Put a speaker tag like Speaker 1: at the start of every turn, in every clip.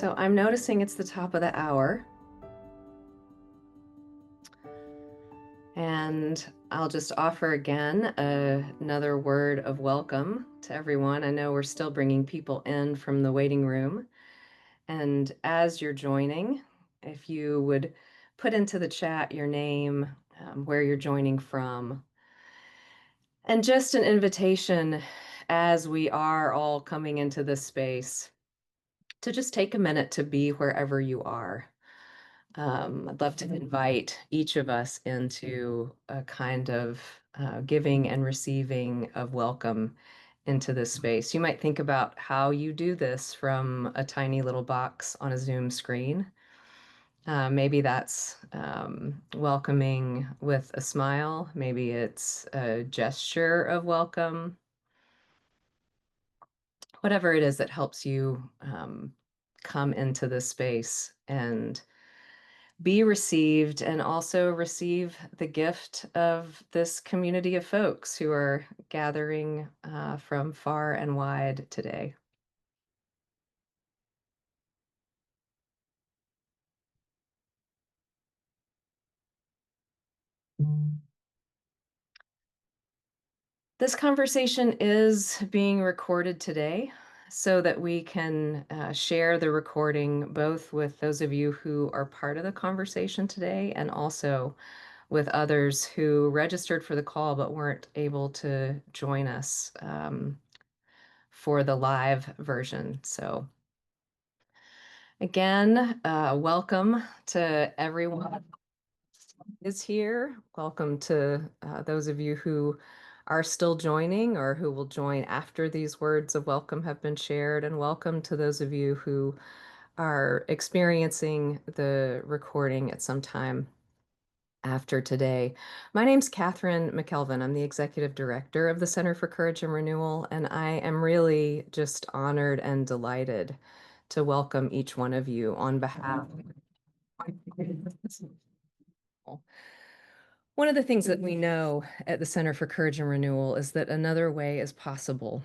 Speaker 1: So I'm noticing it's the top of the hour, and I'll just offer again another word of welcome to everyone. I know we're still bringing people in from the waiting room, and as you're joining, if you would put into the chat your name, where you're joining from, and just an invitation as we are all coming into this space to just take a minute to be wherever you are. I'd love to invite each of us into a kind of giving and receiving of welcome into this space. You might think about how you do this from a tiny little box on a Zoom screen. Maybe that's welcoming with a smile. Maybe it's a gesture of welcome. Whatever it is that helps you come into this space and be received and also receive the gift of this community of folks who are gathering from far and wide today. This conversation is being recorded today so that we can share the recording both with those of you who are part of the conversation today and also with others who registered for the call but weren't able to join us for the live version. So again, welcome to everyone who is here. Welcome to those of you who are still joining or who will join after these words of welcome have been shared. And welcome to those of you who are experiencing the recording at some time after today. My name's Catherine McKelvin. I'm the executive director of the Center for Courage and Renewal, and I am really just honored and delighted to welcome each one of you on behalf. One of the things that we know at the Center for Courage and Renewal is that another way is possible,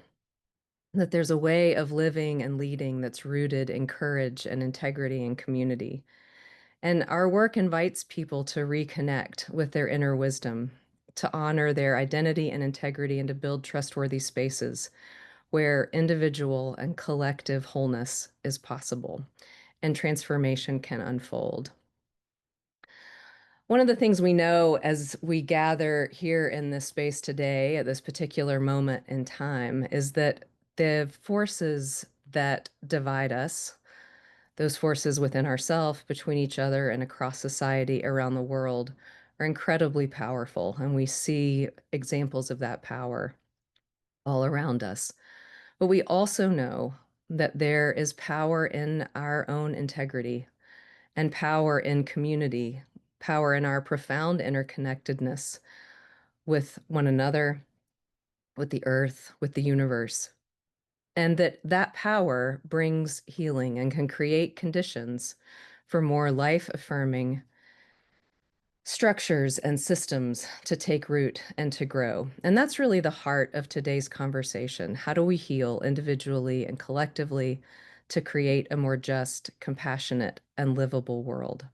Speaker 1: that there's a way of living and leading that's rooted in courage and integrity and community. And our work invites people to reconnect with their inner wisdom, to honor their identity and integrity, and to build trustworthy spaces where individual and collective wholeness is possible and transformation can unfold. One of the things we know as we gather here in this space today at this particular moment in time is that the forces that divide us, those forces within ourselves, between each other, and across society around the world, are incredibly powerful. And we see examples of that power all around us. But we also know that there is power in our own integrity and power in community, power in our profound interconnectedness with one another, with the earth, with the universe. And that power brings healing and can create conditions for more life-affirming structures and systems to take root and to grow. And that's really the heart of today's conversation. How do we heal individually and collectively to create a more just, compassionate, and livable world?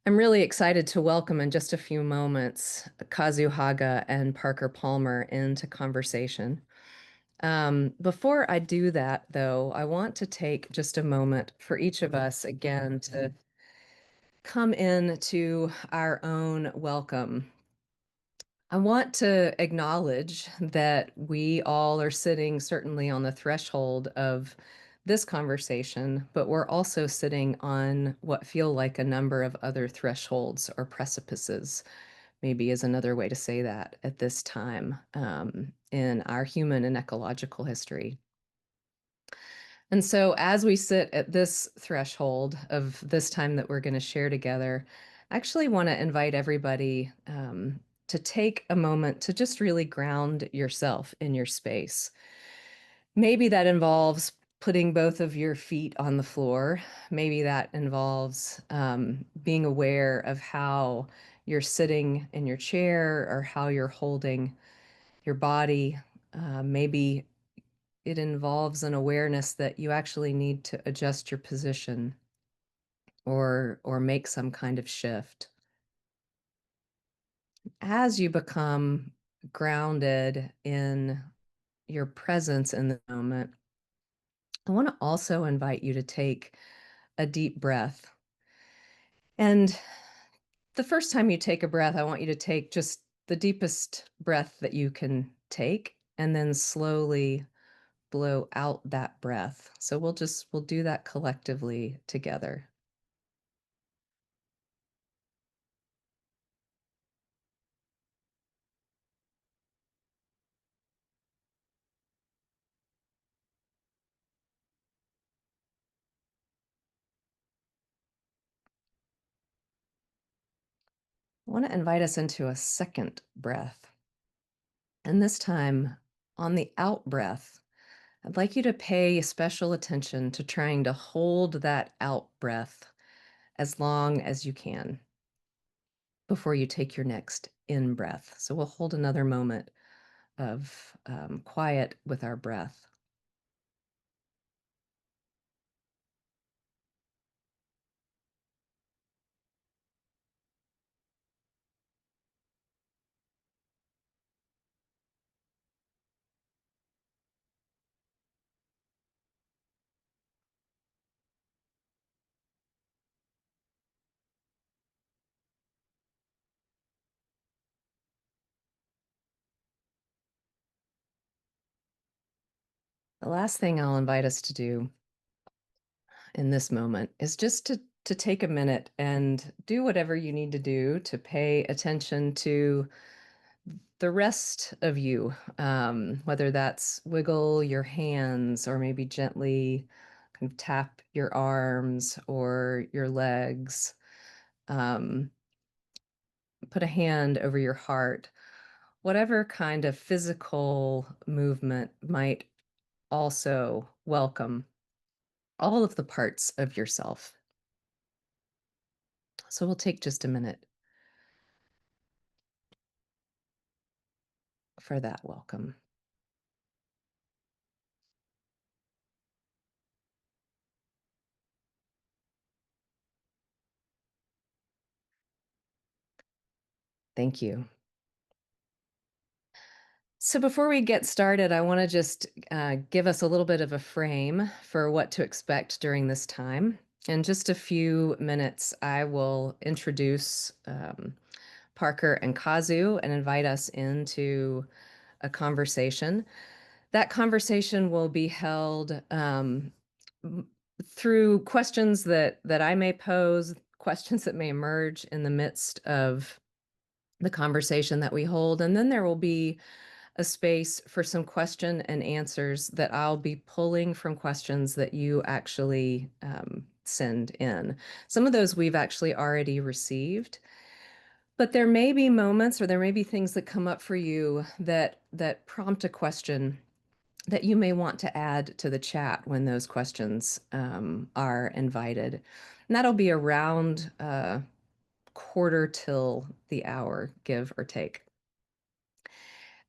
Speaker 1: I'm really excited to welcome in just a few moments Kazu Haga and Parker Palmer into conversation. Before I do that, though, I want to take just a moment for each of us again to come into our own welcome. I want to acknowledge that we all are sitting certainly on the threshold of this conversation, but we're also sitting on what feel like a number of other thresholds or precipices, maybe is another way to say that at this time in our human and ecological history. And so as we sit at this threshold of this time that we're going to share together, I actually want to invite everybody to take a moment to just really ground yourself in your space. Maybe that involves putting both of your feet on the floor. Maybe that involves being aware of how you're sitting in your chair or how you're holding your body. Maybe it involves an awareness that you actually need to adjust your position or make some kind of shift. As you become grounded in your presence in the moment, I want to also invite you to take a deep breath. And the first time you take a breath, I want you to take just the deepest breath that you can take and then slowly blow out that breath. So we'll do that collectively together. I want to invite us into a second breath. And this time on the out breath, I'd like you to pay special attention to trying to hold that out breath as long as you can before you take your next in breath. So we'll hold another moment of quiet with our breath. The last thing I'll invite us to do in this moment is just to take a minute and do whatever you need to do to pay attention to the rest of you, whether that's wiggle your hands or maybe gently kind of tap your arms or your legs. Um, put a hand over your heart. Whatever kind of physical movement might also welcome all of the parts of yourself. So we'll take just a minute for that welcome. Thank you. So before we get started, I want to just give us a little bit of a frame for what to expect during this time. In just a few minutes, I will introduce Parker and Kazu and invite us into a conversation. That conversation will be held through questions that I may pose, questions that may emerge in the midst of the conversation that we hold, and then there will be a space for some question and answers that I'll be pulling from questions that you actually send in. Some of those we've actually already received, but there may be moments or there may be things that come up for you that prompt a question that you may want to add to the chat when those questions are invited. And that'll be around quarter till the hour, give or take.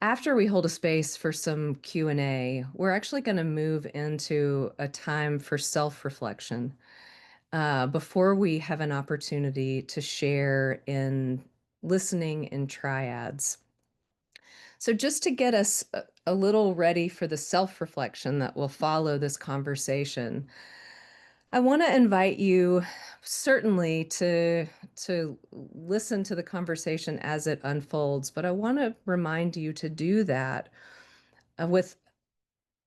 Speaker 1: After we hold a space for some Q&A, we're actually going to move into a time for self-reflection before we have an opportunity to share in listening in triads. So just to get us a little ready for the self-reflection that will follow this conversation, I want to invite you certainly to listen to the conversation as it unfolds, but I want to remind you to do that with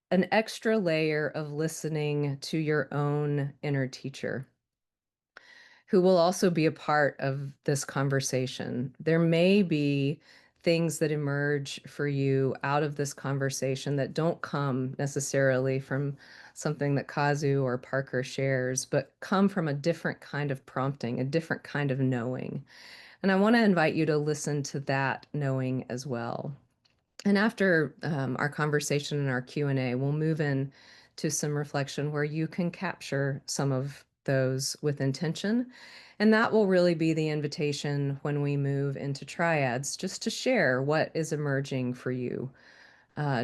Speaker 1: an extra layer of listening to your own inner teacher, who will also be a part of this conversation. There may be things that emerge for you out of this conversation that don't come necessarily from something that Kazu or Parker shares, but come from a different kind of prompting, a different kind of knowing. And I want to invite you to listen to that knowing as well. And after our conversation and our Q&A, we'll move in to some reflection where you can capture some of those with intention. And that will really be the invitation when we move into triads, just to share what is emerging for you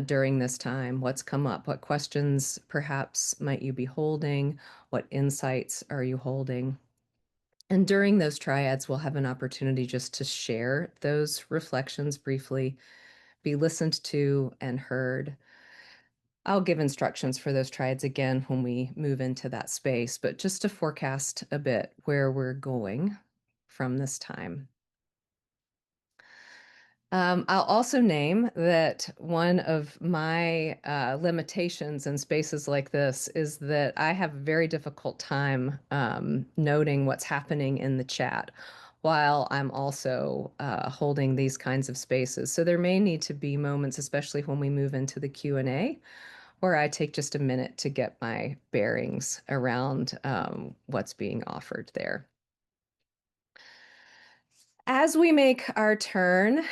Speaker 1: during this time? What's come up? What questions perhaps might you be holding? What insights are you holding? And during those triads, we'll have an opportunity just to share those reflections briefly, be listened to and heard. I'll give instructions for those triads again when we move into that space, but just to forecast a bit where we're going from this time. I'll also name that one of my limitations in spaces like this is that I have a very difficult time noting what's happening in the chat while I'm also holding these kinds of spaces. So there may need to be moments, especially when we move into the Q&A, where I take just a minute to get my bearings around what's being offered there. As we make our turn,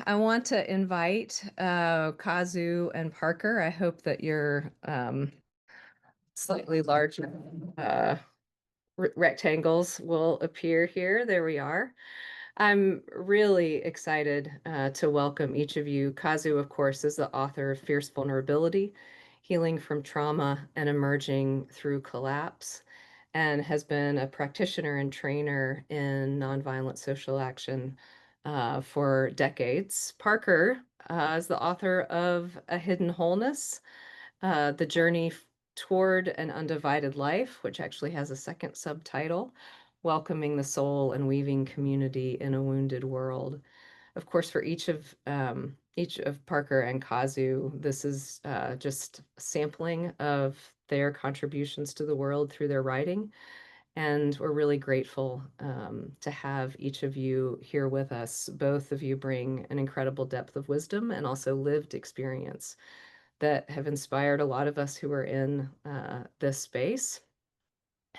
Speaker 1: I want to invite Kazu and Parker. I hope that your slightly larger rectangles will appear here. There we are. I'm really excited to welcome each of you. Kazu, of course, is the author of Fierce Vulnerability, Healing from Trauma and Emerging Through Collapse, and has been a practitioner and trainer in nonviolent social action for decades. Parker is the author of A Hidden Wholeness, The Journey Toward an Undivided Life, which actually has a second subtitle, Welcoming the Soul and Weaving Community in a Wounded World. Of course, for each of Parker and Kazu, this is just sampling of their contributions to the world through their writing. And we're really grateful to have each of you here with us. Both of you bring an incredible depth of wisdom and also lived experience that have inspired a lot of us who are in this space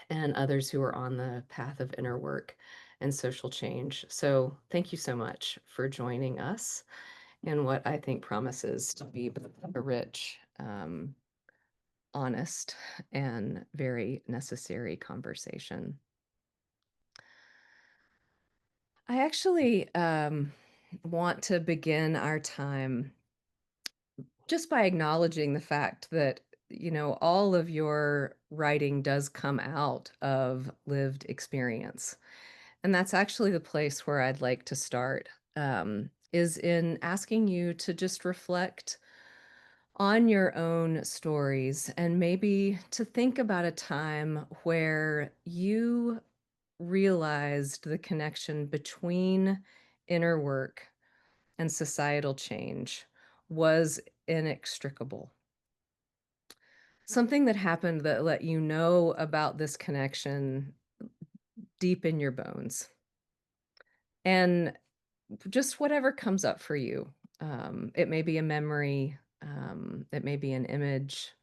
Speaker 1: and others who are on the path of inner work and social change. So thank you so much for joining us in what I think promises to be a rich, honest, and very necessary conversation. I actually want to begin our time just by acknowledging the fact that, you know, all of your writing does come out of lived experience. And that's actually the place where I'd like to start, is in asking you to just reflect on your own stories and maybe to think about a time where you realized the connection between inner work and societal change was inextricable. Something that happened that let you know about this connection deep in your bones. And just whatever comes up for you. It may be a memory, it may be an image,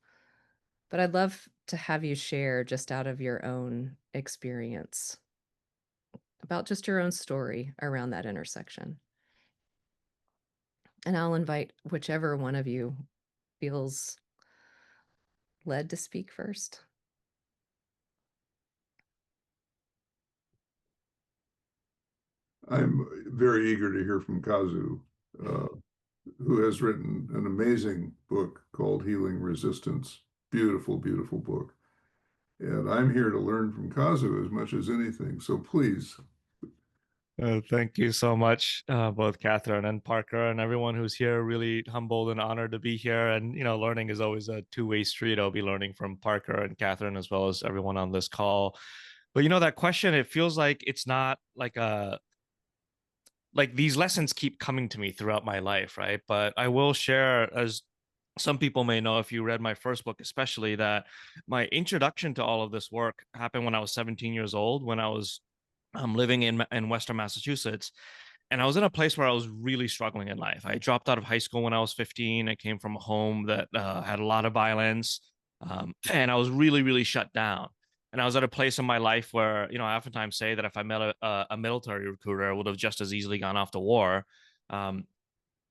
Speaker 1: but I'd love to have you share just out of your own experience about just your own story around that intersection. And I'll invite whichever one of you feels led to speak first.
Speaker 2: I'm very eager to hear from Kazu, who has written an amazing book called Healing Resistance. Beautiful, beautiful book. And I'm here to learn from Kazu as much as anything. So please.
Speaker 3: Thank you so much, both Catherine and Parker, and everyone who's here. Really humbled and honored to be here. And, you know, learning is always a two-way street. I'll be learning from Parker and Catherine as well as everyone on this call. But, you know, that question, it feels like it's not like these lessons keep coming to me throughout my life, right? But I will share, as some people may know if you read my first book, especially, that my introduction to all of this work happened when I was 17 years old, when I was living in Western Massachusetts. And I was in a place where I was really struggling in life. I dropped out of high school when I was 15. I came from a home that had a lot of violence. And I was really, really shut down. And I was at a place in my life where, you know, I oftentimes say that if I met a military recruiter, I would have just as easily gone off to war. Um,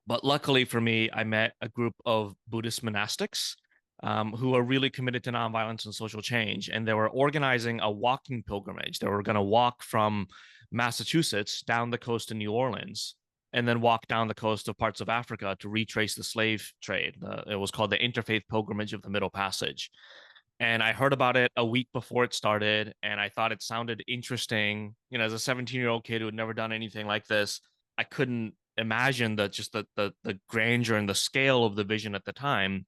Speaker 3: but luckily for me, I met a group of Buddhist monastics who are really committed to nonviolence and social change. And they were organizing a walking pilgrimage. They were going to walk from Massachusetts down the coast to New Orleans. and then walked down the coast of parts of Africa to retrace the slave trade. It was called the Interfaith Pilgrimage of the Middle Passage. And I heard about it a week before it started, and I thought it sounded interesting. You know, as a 17-year-old kid who had never done anything like this, I couldn't imagine the grandeur and the scale of the vision at the time.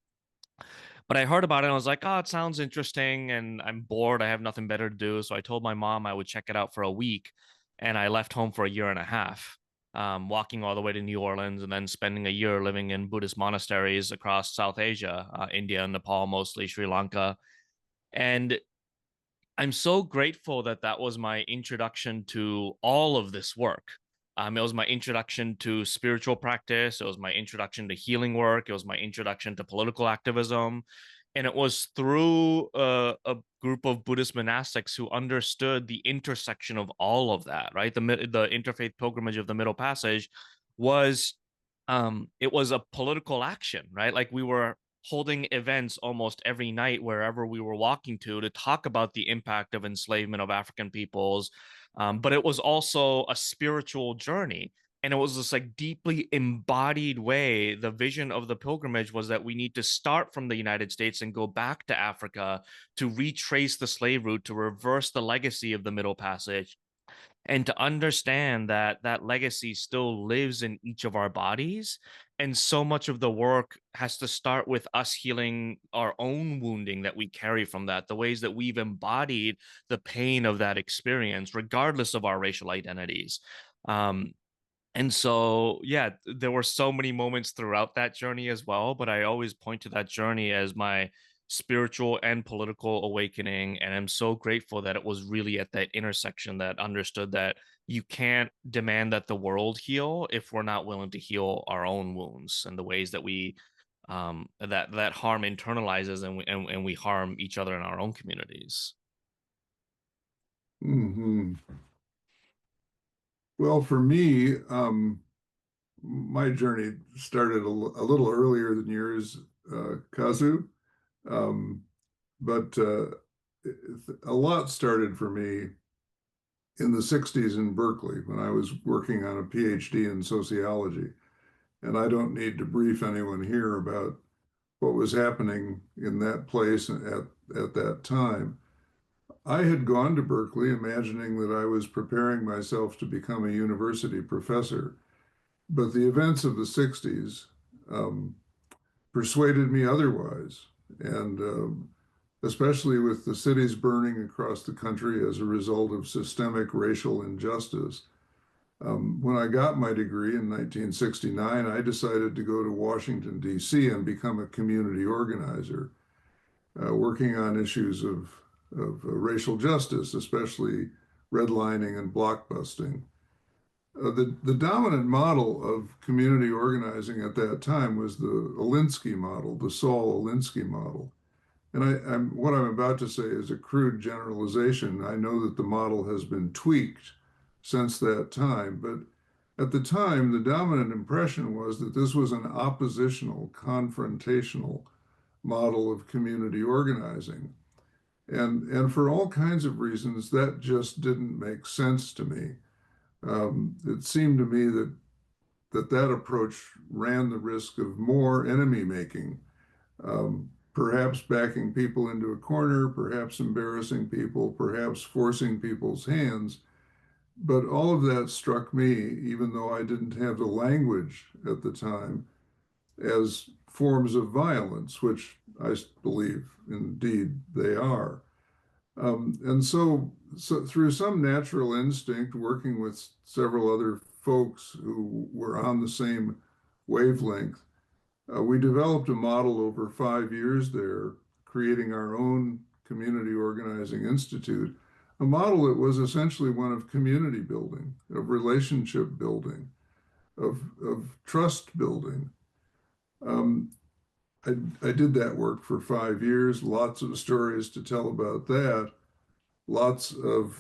Speaker 3: But I heard about it and I was like, oh, it sounds interesting and I'm bored. I have nothing better to do. So I told my mom I would check it out for a week. And I left home for a year and a half, walking all the way to New Orleans and then spending a year living in Buddhist monasteries across South Asia, India, Nepal, mostly Sri Lanka. And I'm so grateful that that was my introduction to all of this work. It was my introduction to spiritual practice. It was my introduction to healing work. It was my introduction to political activism. And it was through a group of Buddhist monastics who understood the intersection of all of that, right? The interfaith pilgrimage of the Middle Passage was it was a political action, right? Like we were holding events almost every night wherever we were walking to talk about the impact of enslavement of African peoples. But it was also a spiritual journey. And it was this like deeply embodied way. The vision of the pilgrimage was that we need to start from the United States and go back to Africa to retrace the slave route, to reverse the legacy of the Middle Passage, and to understand that that legacy still lives in each of our bodies. And so much of the work has to start with us healing our own wounding that we carry from that, the ways that we've embodied the pain of that experience regardless of our racial identities. um, and so, yeah, there were so many moments throughout that journey as well, but I always point to that journey as my spiritual and political awakening. And I'm so grateful that it was really at that intersection that understood that you can't demand that the world heal if we're not willing to heal our own wounds and the ways that we that harm internalizes and we harm each other in our own communities.
Speaker 2: Hmm. Well, for me, my journey started a little earlier than yours, Kazu. Um, but a lot started for me in the 60s in Berkeley when I was working on a PhD in sociology. And I don't need to brief anyone here about what was happening in that place at that time. I had gone to Berkeley imagining that I was preparing myself to become a university professor, but the events of the 60s um, persuaded me otherwise. And especially with the cities burning across the country as a result of systemic racial injustice. When I got my degree in 1969, I decided to go to Washington, D.C. and become a community organizer, working on issues of racial justice, especially redlining and blockbusting. The dominant model of community organizing at that time was the Alinsky model, the Saul Alinsky model. And what I'm about to say is a crude generalization. I know that the model has been tweaked since that time, but at the time, the dominant impression was that this was an oppositional, confrontational model of community organizing. And for all kinds of reasons, that just didn't make sense to me. It seemed to me that approach ran the risk of more enemy making, perhaps backing people into a corner, perhaps embarrassing people, perhaps forcing people's hands. But all of that struck me, even though I didn't have the language at the time, as forms of violence, which I believe indeed they are. And so through some natural instinct, working with several other folks who were on the same wavelength, we developed a model over 5 years there, creating our own community organizing institute, a model that was essentially one of community building, of relationship building, of trust building. Um, I did that work for 5 years, lots of stories to tell about that, lots of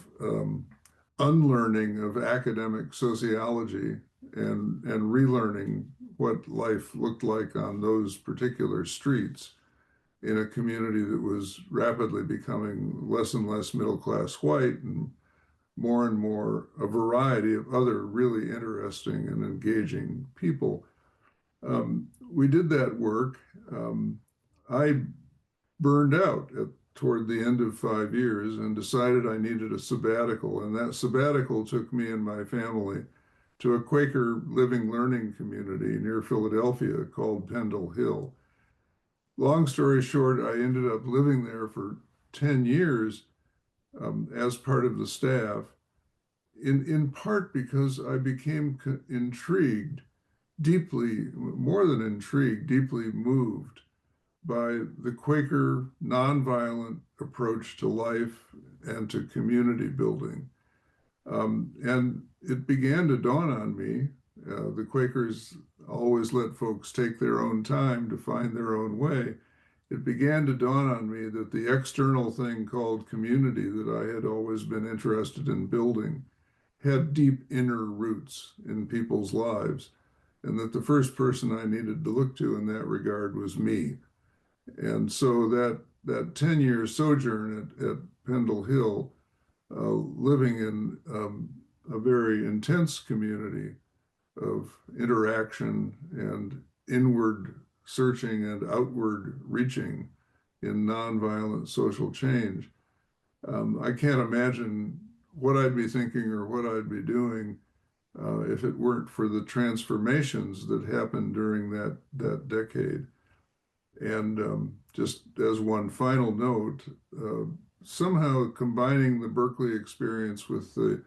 Speaker 2: unlearning of academic sociology and relearning what life looked like on those particular streets in a community that was rapidly becoming less and less middle class white and more and more a variety of other really interesting and engaging people. We did that work. I burned out toward the end of 5 years and decided I needed a sabbatical. And that sabbatical took me and my family to a Quaker living learning community near Philadelphia called Pendle Hill. Long story short, I ended up living there for 10 years as part of the staff, in part because I became intrigued, deeply, more than intrigued, deeply moved by the Quaker nonviolent approach to life and to community building. And it began to dawn on me. The Quakers always let folks take their own time to find their own way. It began to dawn on me that the external thing called community that I had always been interested in building had deep inner roots in people's lives, and that the first person I needed to look to in that regard was me. And so that 10-year sojourn at Pendle Hill, living in a very intense community of interaction and inward searching and outward reaching in nonviolent social change. I can't imagine what I'd be thinking or what I'd be doing if it weren't for the transformations that happened during that decade. And just as one final note, somehow combining the Berkeley experience with the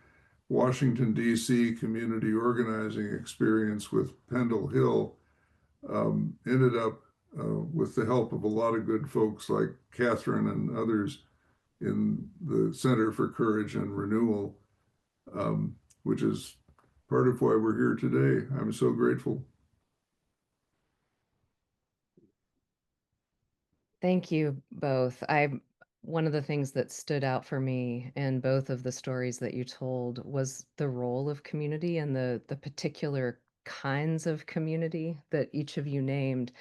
Speaker 2: Washington, D.C. community organizing experience with Pendle Hill ended up with the help of a lot of good folks like Catherine and others in the Center for Courage and Renewal, which is part of why we're here today. I'm so grateful.
Speaker 1: Thank you both. One of the things that stood out for me in both of the stories that you told was the role of community and the particular kinds of community that each of you named.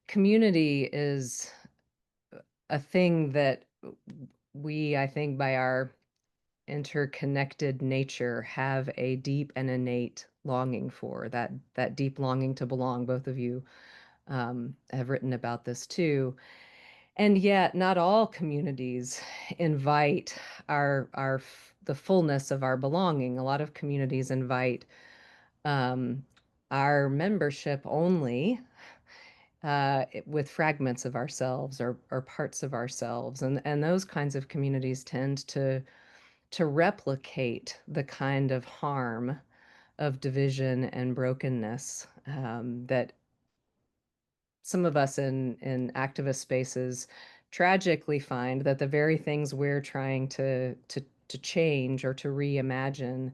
Speaker 1: Community is a thing that we, I think, by our interconnected nature, have a deep and innate longing for, that deep longing to belong. Both of you have written about this too. And yet, not all communities invite the fullness of our belonging. A lot of communities invite um, our membership only, with fragments of ourselves or parts of ourselves, and those kinds of communities tend to replicate the kind of harm of division and brokenness that some of us in activist spaces tragically find that the very things we're trying to change or to reimagine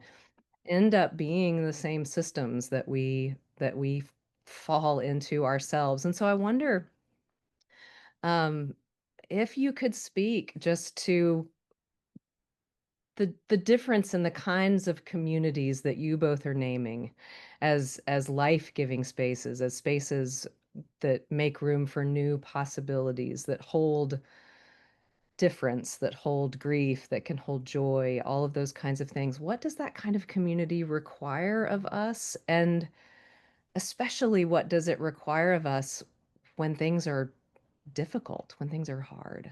Speaker 1: end up being the same systems that we fall into ourselves. And so I wonder um, if you could speak just to the difference in the kinds of communities that you both are naming as life-giving spaces, as spaces that make room for new possibilities, that hold difference, that hold grief, that can hold joy, all of those kinds of things. What does that kind of community require of us? And especially, what does it require of us when things are difficult, when things are hard?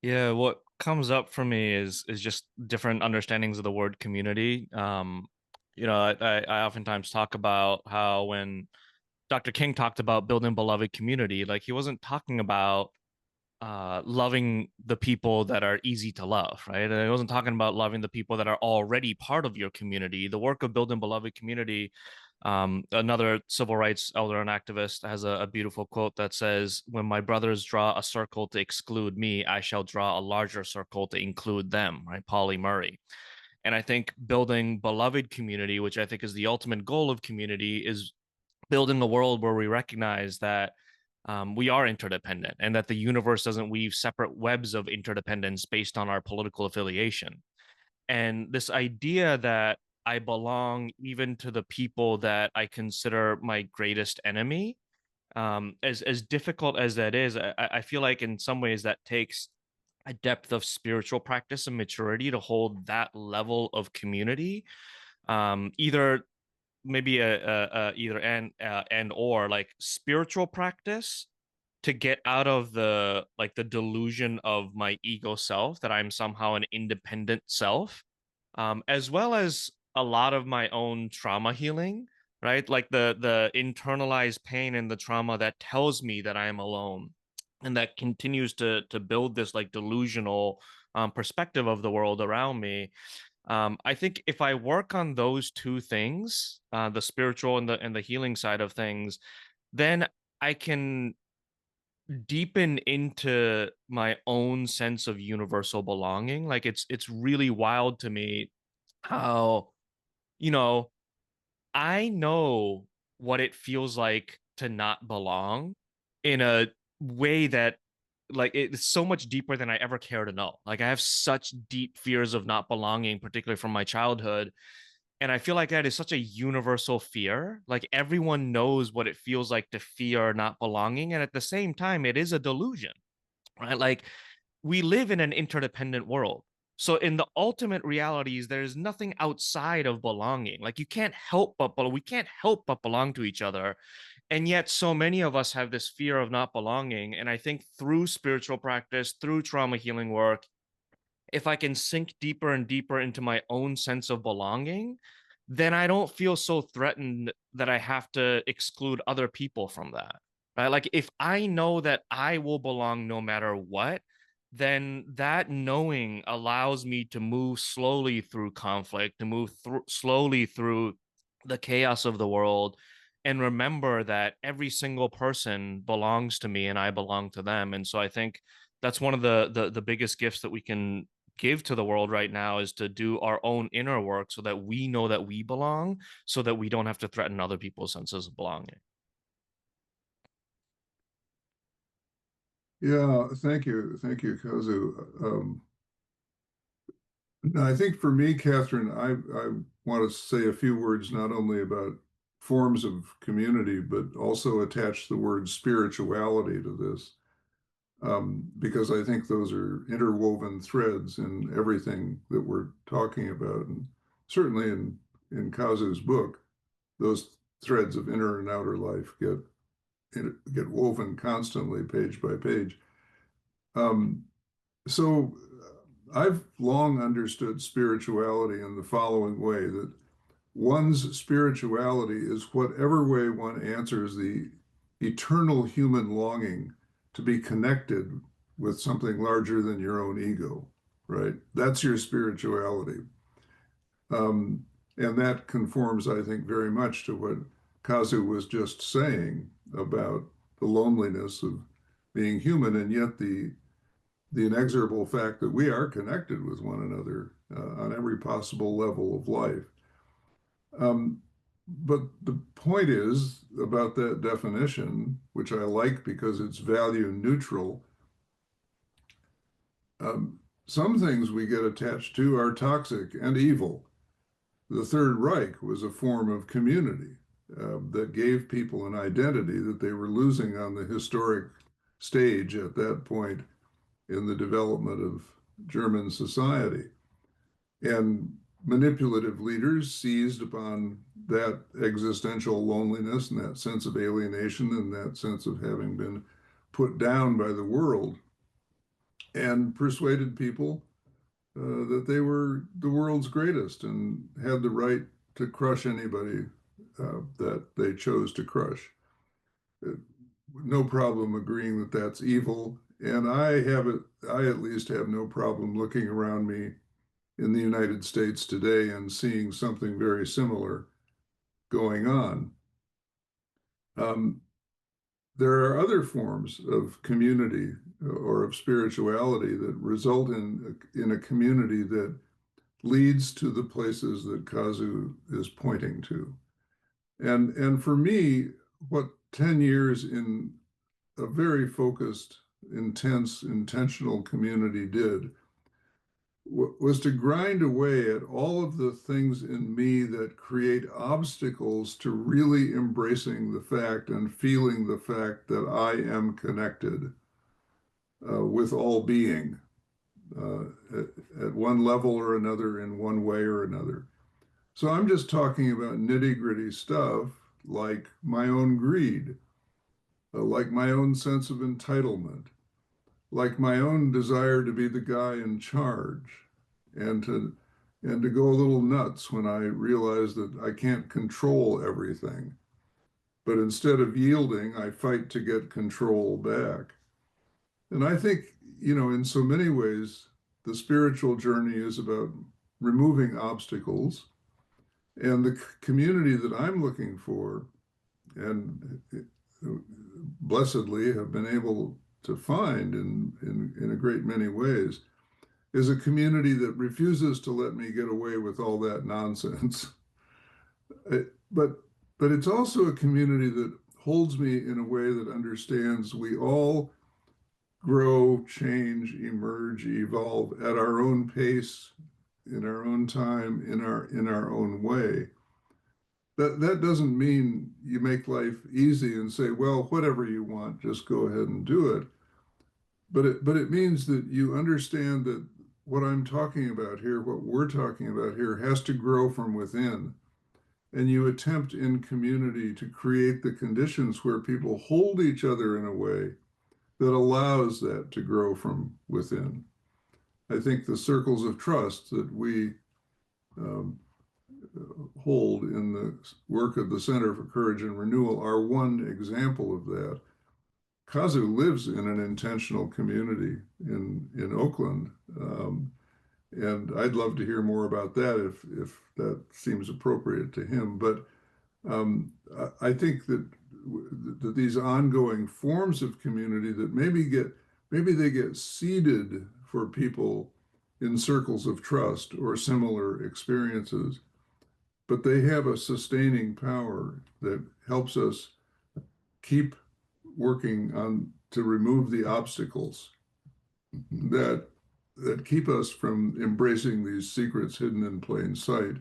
Speaker 3: Yeah, what comes up for me is just different understandings of the word community. I oftentimes talk about how when Dr. King talked about building beloved community, like he wasn't talking about loving the people that are easy to love, right? And I wasn't talking about loving the people that are already part of your community. The work of building beloved community. Another civil rights elder and activist has a beautiful quote that says, "When my brothers draw a circle to exclude me, I shall draw a larger circle to include them." Right, Polly Murray. And I think building beloved community, which I think is the ultimate goal of community, is building a world where we recognize that we are interdependent and that the universe doesn't weave separate webs of interdependence based on our political affiliation. And this idea that I belong even to the people that I consider my greatest enemy, as difficult as that is, I feel like in some ways that takes a depth of spiritual practice and maturity to hold that level of community. Either maybe a either and or like spiritual practice to get out of the like the delusion of my ego self that I'm somehow an independent self, as well as a lot of my own trauma healing, right? Like the internalized pain and the trauma that tells me that I am alone, and that continues to build this like delusional perspective of the world around me. I think if I work on those two things, the spiritual and the healing side of things, then I can deepen into my own sense of universal belonging. Like it's really wild to me how, you know, I know what it feels like to not belong in a way that like it's so much deeper than I ever care to know. Like I have such deep fears of not belonging, particularly from my childhood. And I feel like that is such a universal fear. Like everyone knows what it feels like to fear not belonging. And at the same time, it is a delusion, right? Like we live in an interdependent world. So in the ultimate realities, there's nothing outside of belonging. Like you can't help but we can't help but belong to each other. And yet so many of us have this fear of not belonging. And I think through spiritual practice, through trauma healing work, if I can sink deeper and deeper into my own sense of belonging, then I don't feel so threatened that I have to exclude other people from that. Right? Like if I know that I will belong no matter what, then that knowing allows me to move slowly through conflict, to move slowly through the chaos of the world, and remember that every single person belongs to me and I belong to them. And so I think that's one of the biggest gifts that we can give to the world right now is to do our own inner work so that we know that we belong, so that we don't have to threaten other people's senses of belonging.
Speaker 2: Yeah, thank you, Kazu. I think for me, Catherine, I want to say a few words not only about forms of community, but also attach the word spirituality to this, because I think those are interwoven threads in everything that we're talking about. And certainly in Kazu's book, those threads of inner and outer life get woven constantly, page by page. Um, so I've long understood spirituality in the following way that one's spirituality is whatever way one answers the eternal human longing to be connected with something larger than your own ego, right? That's your spirituality. Um, and that conforms, I think, very much to what Kazu was just saying about the loneliness of being human, and yet the inexorable fact that we are connected with one another on every possible level of life. Um, but the point is about that definition, which I like because it's value neutral. Some things we get attached to are toxic and evil. The Third Reich was a form of community that gave people an identity that they were losing on the historic stage at that point in the development of German society. And manipulative leaders seized upon that existential loneliness and that sense of alienation and that sense of having been put down by the world and persuaded people that they were the world's greatest and had the right to crush anybody that they chose to crush. Uh, no problem agreeing that that's evil. And I at least have no problem looking around me in the United States today and seeing something very similar going on. Um, there are other forms of community or of spirituality that result in a community that leads to the places that Kazu is pointing to. And for me, what 10 years in a very focused, intense, intentional community did was to grind away at all of the things in me that create obstacles to really embracing the fact and feeling the fact that I am connected with all being. at one level or another, in one way or another. So I'm just talking about nitty-gritty stuff like my own greed, like my own sense of entitlement, like my own desire to be the guy in charge, and to go a little nuts when I realize that I can't control everything. But instead of yielding, I fight to get control back. And I think, in so many ways, the spiritual journey is about removing obstacles. And the community that I'm looking for, and blessedly have been able to find in a great many ways, is a community that refuses to let me get away with all that nonsense. But it's also a community that holds me in a way that understands we all grow, change, emerge, evolve at our own pace, in our own time, in our own way. That doesn't mean you make life easy and say, well, whatever you want, just go ahead and do it. But it means that you understand that what I'm talking about here, what we're talking about here, has to grow from within. And you attempt in community to create the conditions where people hold each other in a way that allows that to grow from within. I think the circles of trust that we um, hold in the work of the Center for Courage and Renewal are one example of that. Kazu lives in an intentional community in Oakland, and I'd love to hear more about that if that seems appropriate to him. But I think that these ongoing forms of community that maybe they get seeded for people in circles of trust or similar experiences, but they have a sustaining power that helps us keep working on to remove the obstacles that keep us from embracing these secrets hidden in plain sight,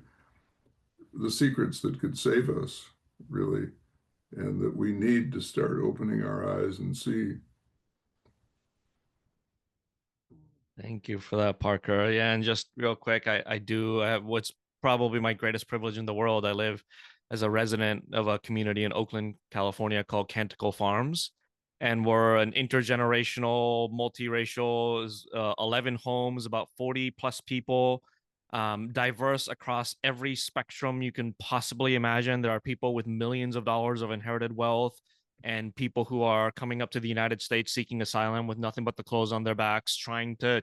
Speaker 2: the secrets that could save us, really, and that we need to start opening our eyes and see.
Speaker 3: Thank you for that, Parker. Yeah, and just real quick, I have what's probably my greatest privilege in the world. I live as a resident of a community in Oakland, California called Canticle Farms. And we're an intergenerational, multiracial, 11 homes, about 40 plus people, diverse across every spectrum you can possibly imagine. There are people with millions of dollars of inherited wealth and people who are coming up to the United States seeking asylum with nothing but the clothes on their backs, trying to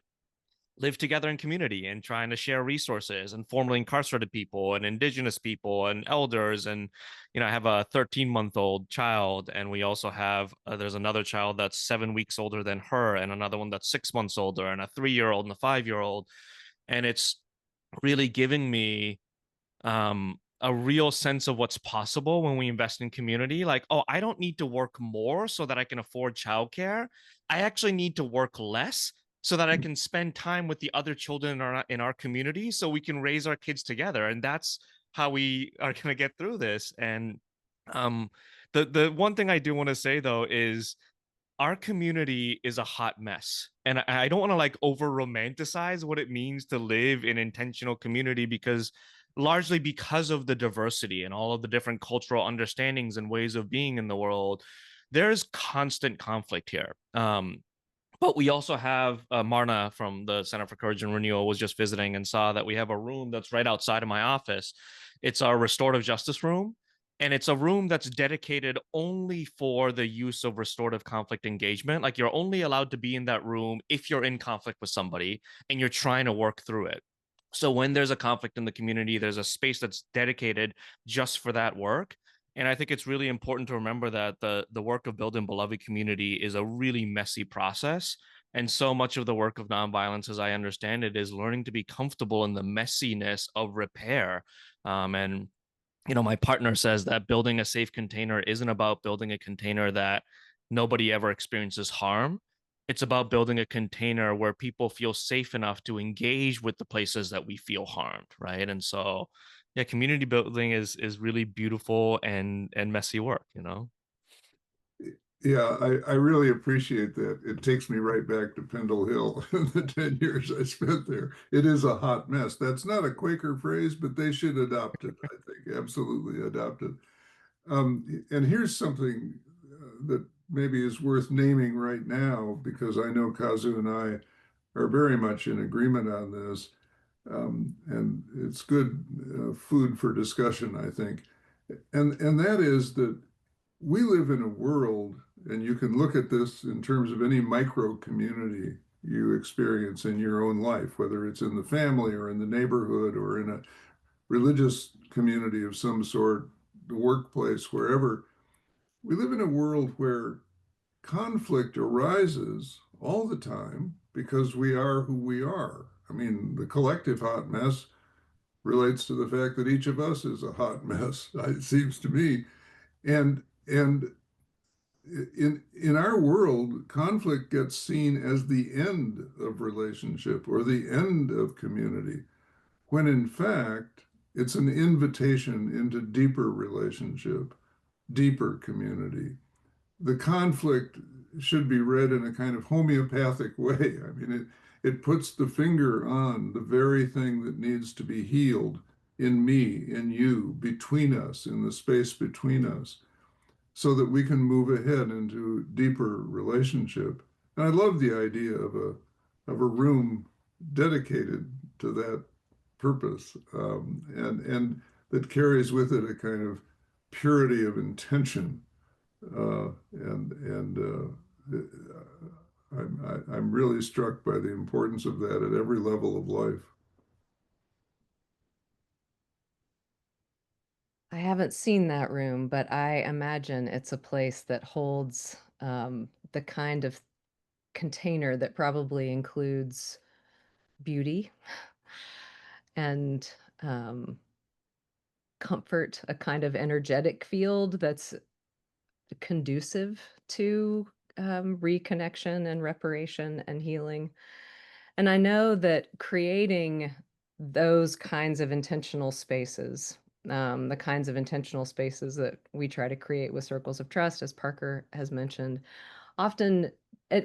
Speaker 3: live together in community and trying to share resources, and formerly incarcerated people and indigenous people and elders. And I have a 13-month-old child, and we also have there's another child that's 7 weeks older than her, and another one that's 6 months older, and a 3-year-old and a 5-year-old. And it's really giving me a real sense of what's possible when we invest in community. Like, oh, I don't need to work more so that I can afford childcare. I actually need to work less so that I can spend time with the other children in our community so we can raise our kids together. And that's how we are going to get through this. And um the one thing I do want to say though is our community is a hot mess. And I don't want to like over romanticize what it means to live in intentional community, because largely because of the diversity and all of the different cultural understandings and ways of being in the world, there's constant conflict here. But we also have Marna from the Center for Courage and Renewal was just visiting and saw that we have a room that's right outside of my office. It's our restorative justice room. And it's a room that's dedicated only for the use of restorative conflict engagement. Like, you're only allowed to be in that room if you're in conflict with somebody and you're trying to work through it. So when there's a conflict in the community, there's a space that's dedicated just for that work. And I think it's really important to remember that the work of building beloved community is a really messy process. And so much of the work of nonviolence, as I understand it, is learning to be comfortable in the messiness of repair. And my partner says that building a safe container isn't about building a container that nobody ever experiences harm. It's about building a container where people feel safe enough to engage with the places that we feel harmed, right? And so, yeah, community building is really beautiful and messy work.
Speaker 2: Yeah, I really appreciate that. It takes me right back to Pendle Hill and the 10 years I spent there. It is a hot mess. That's not a Quaker phrase, but they should adopt it, I think. Absolutely adopt it. And here's something that maybe is worth naming right now, because I know Kazu and I are very much in agreement on this. And it's good food for discussion, I think. And that is that we live in a world, and you can look at this in terms of any micro community you experience in your own life, whether it's in the family or in the neighborhood or in a religious community of some sort, the workplace, wherever. We live in a world where conflict arises all the time because we are who we are. I mean, the collective hot mess relates to the fact that each of us is a hot mess, it seems to me. And in our world, conflict gets seen as the end of relationship or the end of community, when in fact it's an invitation into deeper relationship, deeper community. The conflict should be read in a kind of homeopathic way. I mean, it puts the finger on the very thing that needs to be healed in me, in you, between us, in the space between us, so that we can move ahead into deeper relationship. And I love the idea of a room dedicated to that purpose, and that carries with it a kind of purity of intention. I'm really struck by the importance of that at every level of life.
Speaker 1: I haven't seen that room, but I imagine it's a place that holds the kind of container that probably includes beauty and um, comfort, a kind of energetic field that's conducive to reconnection and reparation and healing. And I know that creating those kinds of intentional spaces, the kinds of intentional spaces that we try to create with circles of trust, as Parker has mentioned, often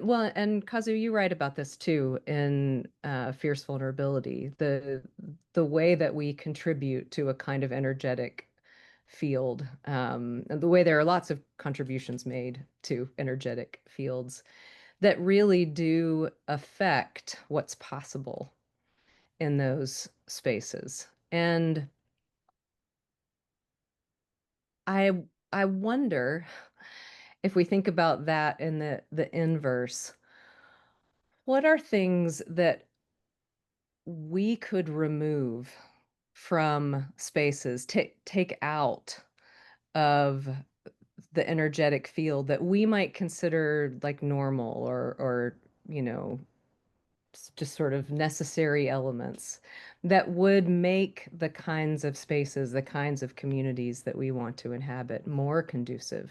Speaker 1: well, and Kazu, you write about this too in Fierce Vulnerability, the way that we contribute to a kind of energetic field, and the way there are lots of contributions made to energetic fields that really do affect what's possible in those spaces. And I I wonder if we think about that in the inverse, what are things that we could remove from spaces, take out of the energetic field that we might consider like normal or you know just sort of necessary elements that would make the kinds of spaces, the kinds of communities that we want to inhabit more conducive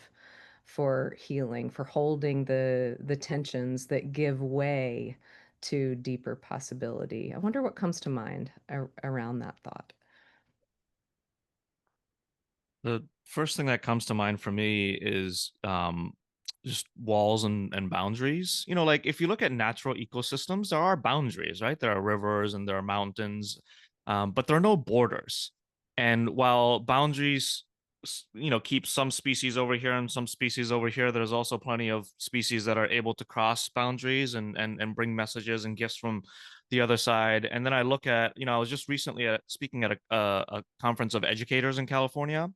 Speaker 1: for healing, for holding the tensions that give way to deeper possibility. I wonder what comes to mind around that thought.
Speaker 3: The first thing that comes to mind for me is just walls and boundaries. You know, like if you look at natural ecosystems, there are boundaries, right? There are rivers and there are mountains, but there are no borders. And while boundaries, keep some species over here and some species over here, there's also plenty of species that are able to cross boundaries and bring messages and gifts from the other side. And then I look at, I was just recently speaking at a conference of educators in California,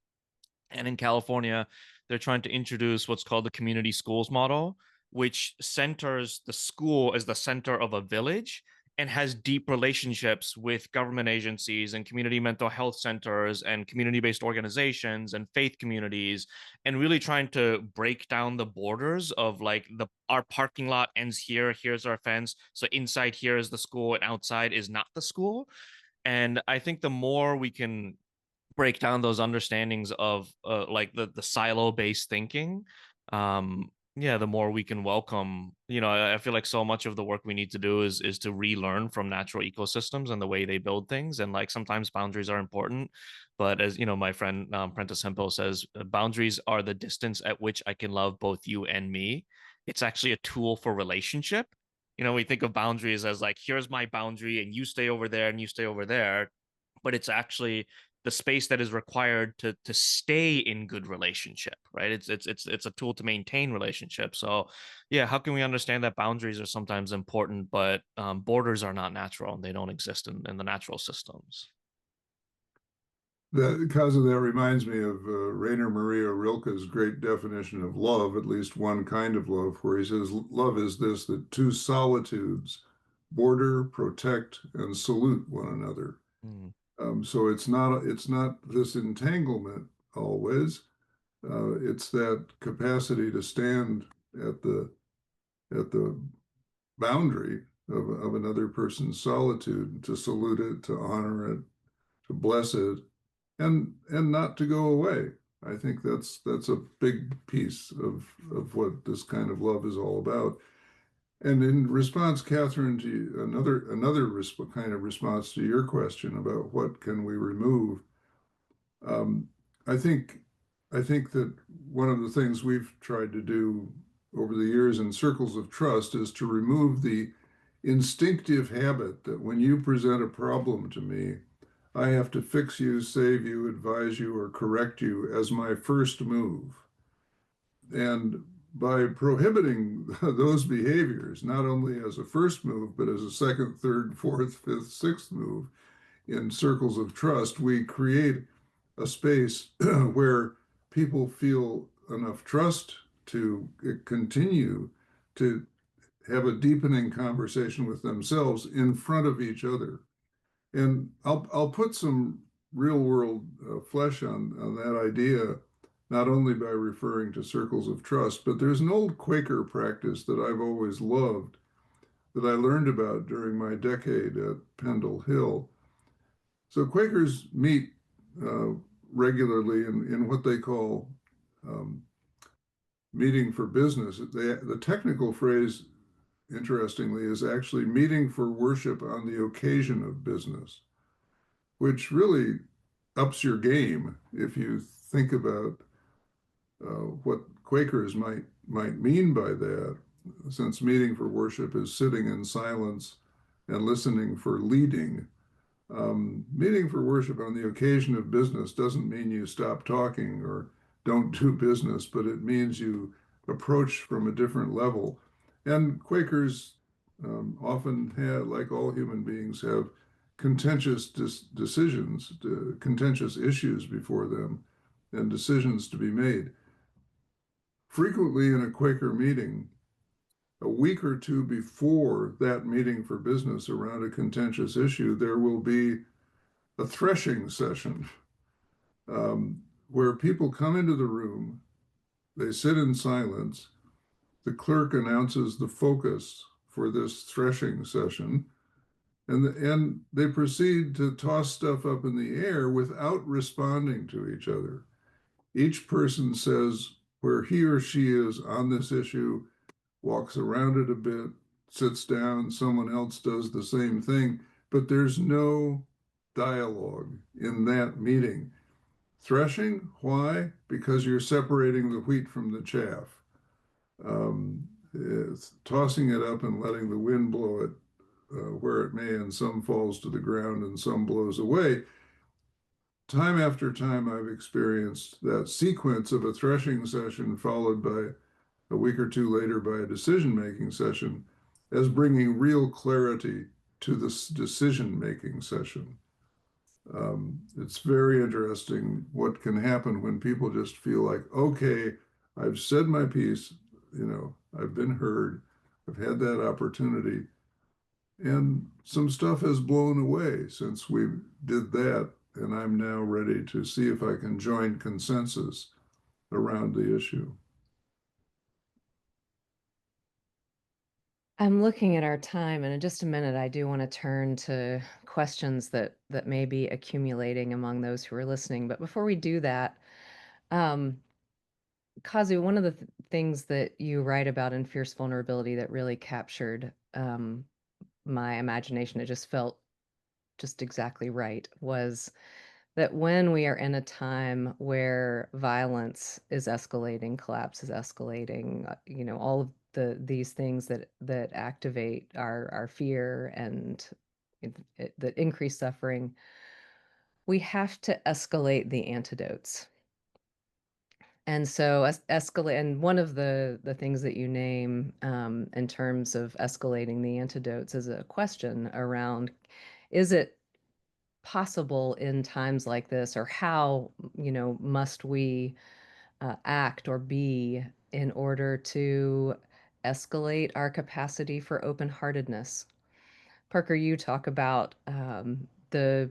Speaker 3: and in California, they're trying to introduce what's called the community schools model, which centers the school as the center of a village and has deep relationships with government agencies and community mental health centers and community-based organizations and faith communities, and really trying to break down the borders of like the our parking lot ends here, here's our fence, so inside here is the school and outside is not the school. And I think the more we can break down those understandings of like the silo based thinking, Yeah, the more we can welcome, I feel like so much of the work we need to do is to relearn from natural ecosystems and the way they build things. And like sometimes boundaries are important, but as you know, my friend Prentice Hemphill says, boundaries are the distance at which I can love both you and me. It's actually a tool for relationship. We think of boundaries as like, here's my boundary, and you stay over there and you stay over there, but it's actually the space that is required to stay in good relationship, right? It's a tool to maintain relationship. So yeah, how can we understand that boundaries are sometimes important, but borders are not natural and they don't exist in the natural systems?
Speaker 2: That Kazu, that reminds me of Rainer Maria Rilke's great definition of love, at least one kind of love, where he says, love is this, that two solitudes border, protect, and salute one another.
Speaker 3: Mm,
Speaker 2: So it's not this entanglement always. It's that capacity to stand at the boundary of another person's solitude, to salute it, to honor it, to bless it, and not to go away. I think that's a big piece of what this kind of love is all about. And in response, Catherine, to another kind of response to your question about what can we remove, um, I think I think that one of the things we've tried to do over the years in circles of trust is to remove the instinctive habit that when you present a problem to me, I have to fix you, save you, advise you, or correct you as my first move. And by prohibiting those behaviors, not only as a first move, but as a second, third, fourth, fifth, sixth move in circles of trust, we create a space where people feel enough trust to continue to have a deepening conversation with themselves in front of each other. And I'll put some real world flesh on that idea, not only by referring to circles of trust, but there's an old Quaker practice that I've always loved that I learned about during my decade at Pendle Hill. So Quakers meet uh, regularly in what they call um, meeting for business. The technical phrase, interestingly, is actually meeting for worship on the occasion of business, which really ups your game if you think about what Quakers might mean by that, since meeting for worship is sitting in silence and listening for leading. Meeting for worship on the occasion of business doesn't mean you stop talking or don't do business, but it means you approach from a different level. And Quakers often have, like all human beings, have contentious decisions, contentious issues before them, and decisions to be made. Frequently in a Quaker meeting, a week or two before that meeting for business around a contentious issue, there will be a threshing session where people come into the room, they sit in silence. The clerk announces the focus for this threshing session, and they proceed to toss stuff up in the air without responding to each other. Each person says where he or she is on this issue, walks around it a bit, sits down, someone else does the same thing, but there's no dialogue in that meeting. Threshing, why? Because you're separating the wheat from the chaff. It's tossing it up and letting the wind blow it where it may, and some falls to the ground and some blows away. Time after time, I've experienced that sequence of a threshing session followed by a week or two later by a decision-making session as bringing real clarity to this decision-making session. It's very interesting what can happen when people just feel like, okay, I've said my piece, I've been heard, I've had that opportunity, and some stuff has blown away since we did that, and I'm now ready to see if I can join consensus around the issue.
Speaker 1: I'm looking at our time, and in just a minute, I do want to turn to questions that may be accumulating among those who are listening. But before we do that, um, Kazu, one of the things that you write about in Fierce Vulnerability that really captured my imagination, it just felt just exactly right, was that when we are in a time where violence is escalating, collapse is escalating, all of these things that activate our fear and that increase suffering, we have to escalate the antidotes. And so escalate, and one of the things that you name in terms of escalating the antidotes is a question around, is it possible in times like this, or how, must we act or be in order to escalate our capacity for open-heartedness? Parker, you talk about the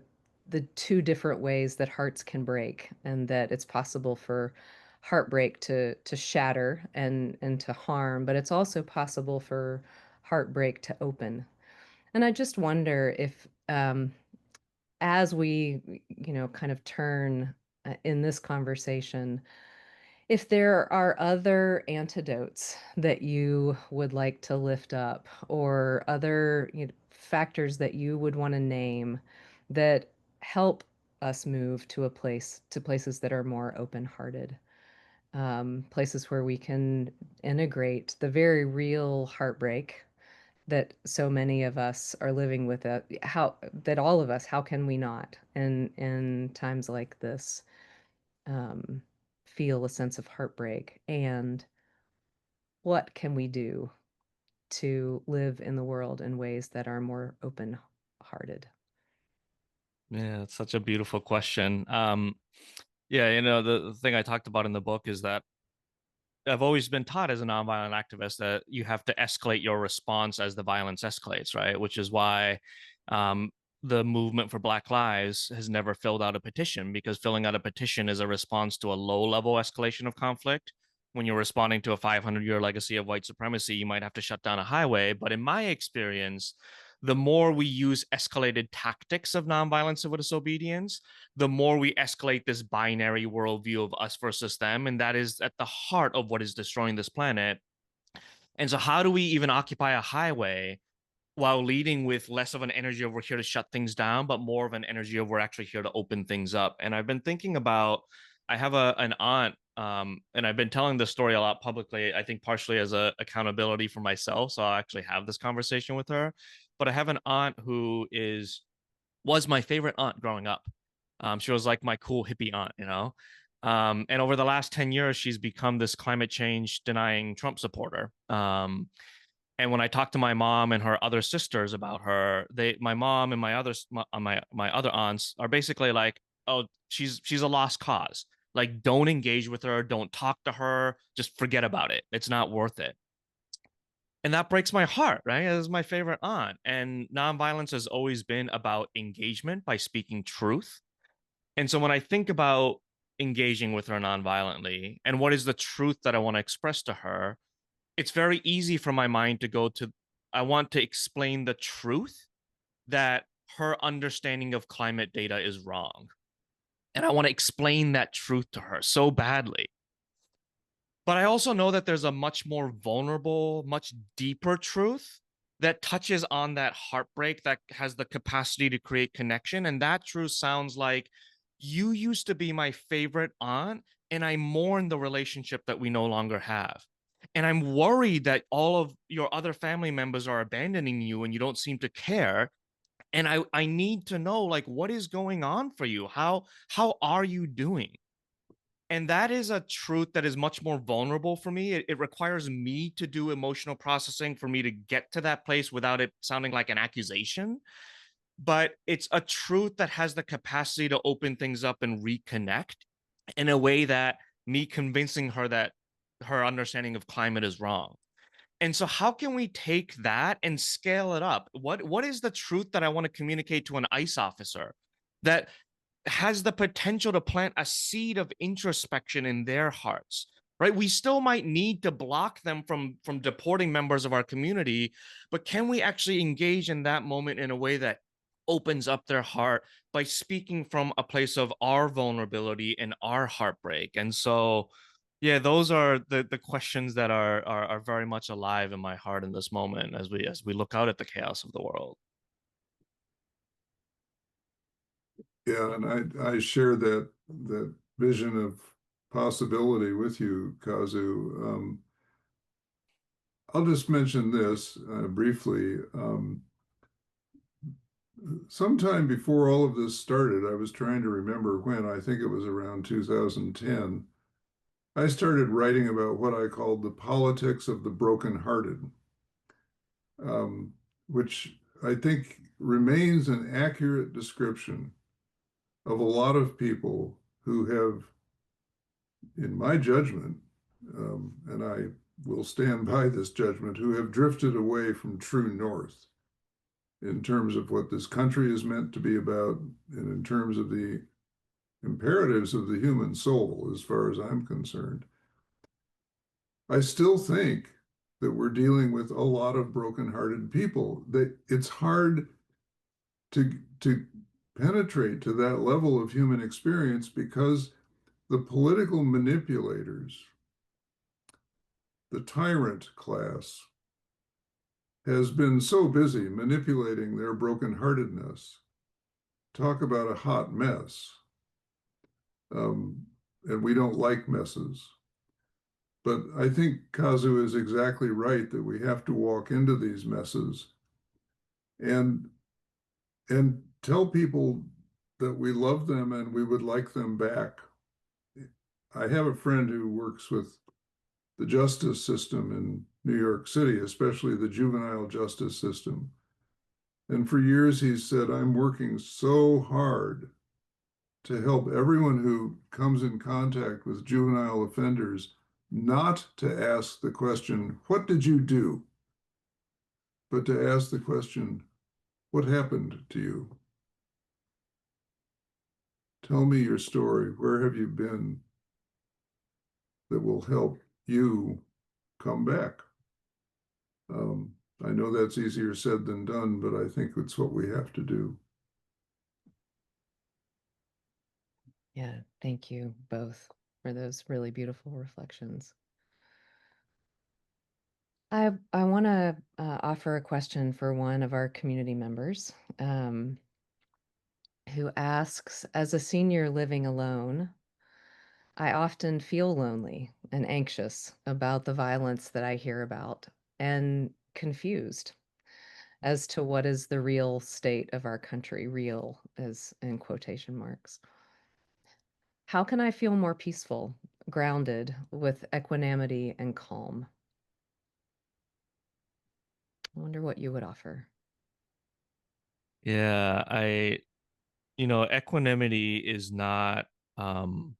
Speaker 1: two different ways that hearts can break, and that it's possible for heartbreak to shatter and to harm, but it's also possible for heartbreak to open. And I just wonder if, as we, kind of turn in this conversation, if there are other antidotes that you would like to lift up, or other, factors that you would want to name that help us move to places that are more open-hearted, places where we can integrate the very real heartbreak that so many of us are living with, how that all of us, how can we not in times like this, um, feel a sense of heartbreak, and what can we do to live in the world in ways that are more open-hearted?
Speaker 3: Yeah, it's such a beautiful question. Yeah, the thing I talked about in the book is that I've always been taught as a nonviolent activist that you have to escalate your response as the violence escalates, right? Which is why um, the movement for Black Lives has never filled out a petition, because filling out a petition is a response to a low level escalation of conflict. When you're responding to a 500-year legacy of white supremacy, you might have to shut down a highway. But in my experience, the more we use escalated tactics of nonviolent civil disobedience, the more we escalate this binary worldview of us versus them. And that is at the heart of what is destroying this planet. And so, how do we even occupy a highway while leading with less of an energy of we're here to shut things down, but more of an energy of we're actually here to open things up? And I've been thinking about, I have an aunt, and I've been telling this story a lot publicly, I think partially as a accountability for myself. So I'll actually have this conversation with her. But I have an aunt who was my favorite aunt growing up. She was like my cool hippie aunt, you know. And over the last 10 years, she's become this climate change denying Trump supporter. And when I talk to my mom and her other sisters about her, my mom and my other aunts are basically like, oh, she's a lost cause. Like, don't engage with her, don't talk to her, just forget about it. It's not worth it. And that breaks my heart, right? As my favorite aunt. And nonviolence has always been about engagement by speaking truth. And so when I think about engaging with her nonviolently and what is the truth that I want to express to her, it's very easy for my mind to go to, I want to explain the truth that her understanding of climate data is wrong. And I want to explain that truth to her so badly. But I also know that there's a much more vulnerable, much deeper truth that touches on that heartbreak, that has the capacity to create connection. And that truth sounds like, you used to be my favorite aunt, and I mourn the relationship that we no longer have. And I'm worried that all of your other family members are abandoning you and you don't seem to care. And I need to know, like, what is going on for you? How are you doing? And that is a truth that is much more vulnerable for me. It requires me to do emotional processing for me to get to that place without it sounding like an accusation. But it's a truth that has the capacity to open things up and reconnect in a way that me convincing her that her understanding of climate is wrong. And so how can we take that and scale it up? What is the truth that I want to communicate to an ICE officer that has the potential to plant a seed of introspection in their hearts? Right? We still might need to block them from deporting members of our community, but can we actually engage in that moment in a way that opens up their heart by speaking from a place of our vulnerability and our heartbreak? And so Yeah, those are the questions that are very much alive in my heart in this moment as we look out at the chaos of the world.
Speaker 2: Yeah, and I share that vision of possibility with you, Kazu. I'll just mention this briefly. Sometime before all of this started, I was trying to remember when, I think it was around 2010, I started writing about what I called the politics of the brokenhearted, um, which I think remains an accurate description of a lot of people who have, in my judgment, and I will stand by this judgment, who have drifted away from true north in terms of what this country is meant to be about and in terms of the imperatives of the human soul, as far as I'm concerned. I still think that we're dealing with a lot of brokenhearted people, that it's hard to penetrate to that level of human experience because the political manipulators, the tyrant class, has been so busy manipulating their brokenheartedness. Talk about a hot mess. And we don't like messes. But I think Kazu is exactly right that we have to walk into these messes and tell people that we love them and we would like them back. I have a friend who works with the justice system in New York City, especially the juvenile justice system. And for years he said, I'm working so hard to help everyone who comes in contact with juvenile offenders not to ask the question, what did you do? But to ask the question, what happened to you? Tell me your story. Where have you been that will help you come back? I know that's easier said than done, but I think it's what we have to do.
Speaker 1: Yeah, thank you both for those really beautiful reflections. I want to offer a question for one of our community members who asks, as a senior living alone, I often feel lonely and anxious about the violence that I hear about and confused as to what is the real state of our country, real as in quotation marks. How can I feel more peaceful, grounded with equanimity and calm? I wonder what you would offer.
Speaker 3: Yeah, equanimity is not um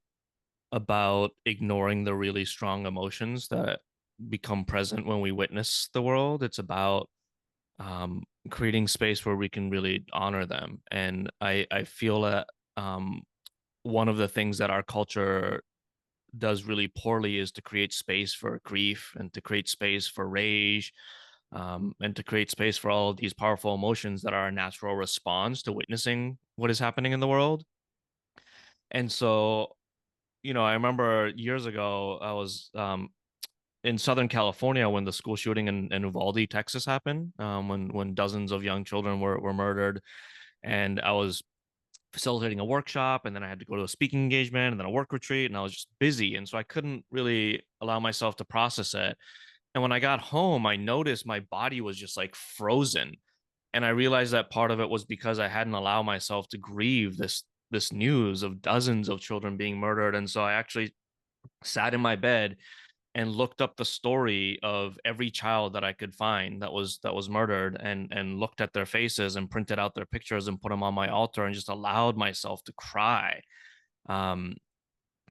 Speaker 3: about ignoring the really strong emotions that become present when we witness the world. It's about creating space where we can really honor them. And I feel that one of the things that our culture does really poorly is to create space for grief and to create space for rage, and to create space for all of these powerful emotions that are a natural response to witnessing what is happening in the world. And so, I remember years ago, I was in Southern California when the school shooting in Uvalde, Texas happened, when dozens of young children were murdered. And I was facilitating a workshop, and then I had to go to a speaking engagement and then a work retreat, and I was just busy. And so I couldn't really allow myself to process it. And when I got home, I noticed my body was just like frozen. And I realized that part of it was because I hadn't allowed myself to grieve this news of dozens of children being murdered. And so I actually sat in my bed and looked up the story of every child that I could find that was murdered, and looked at their faces and printed out their pictures and put them on my altar and just allowed myself to cry. Um,